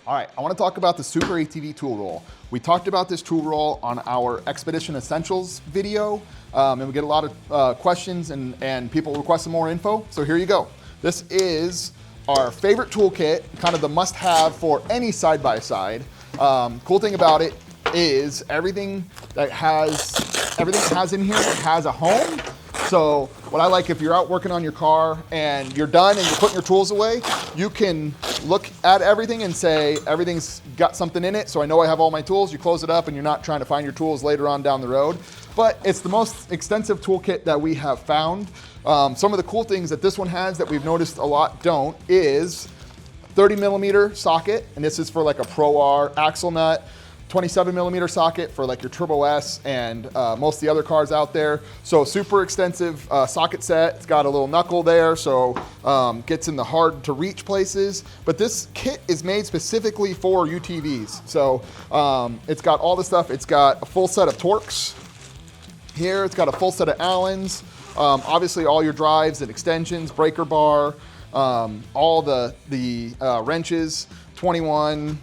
All right, I want to talk about the SuperATV Tool Roll. We talked about this tool roll on our Xpedition Essentials video, and we get a lot of questions and people request some more info, so here you go. This is our favorite toolkit, kind of the must-have for any side-by-side. Cool thing about it is everything it has in here has a home. So what I like, if you're out working on your car and you're done and you're putting your tools away, you can look at everything and say, everything's got something in it, so I know I have all my tools. You close it up and you're not trying to find your tools later on down the road. But it's the most extensive toolkit that we have found. Some of the cool things that this one has that we've noticed a lot don't is 30 millimeter socket, and this is for like a Pro R axle nut. 27 millimeter socket for like your Turbo S and most of the other cars out there. So super extensive socket set. It's got a little knuckle there, so gets in the hard to reach places. But this kit is made specifically for UTVs. So it's got all the stuff. It's got a full set of torx here. It's got a full set of Allens. Obviously all your drives and extensions, breaker bar, all the wrenches. 21,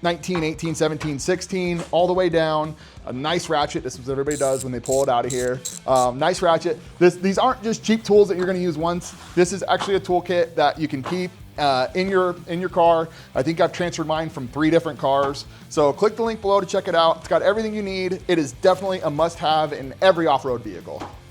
19, 18, 17, 16, all the way down. A nice ratchet. This is what everybody does when they pull it out of here. Nice ratchet. These aren't just cheap tools that you're going to use once. This is actually a toolkit that you can keep in your car. I think I've transferred mine from 3 different cars. So click the link below to check it out. It's got everything you need. It is definitely a must-have in every off-road vehicle.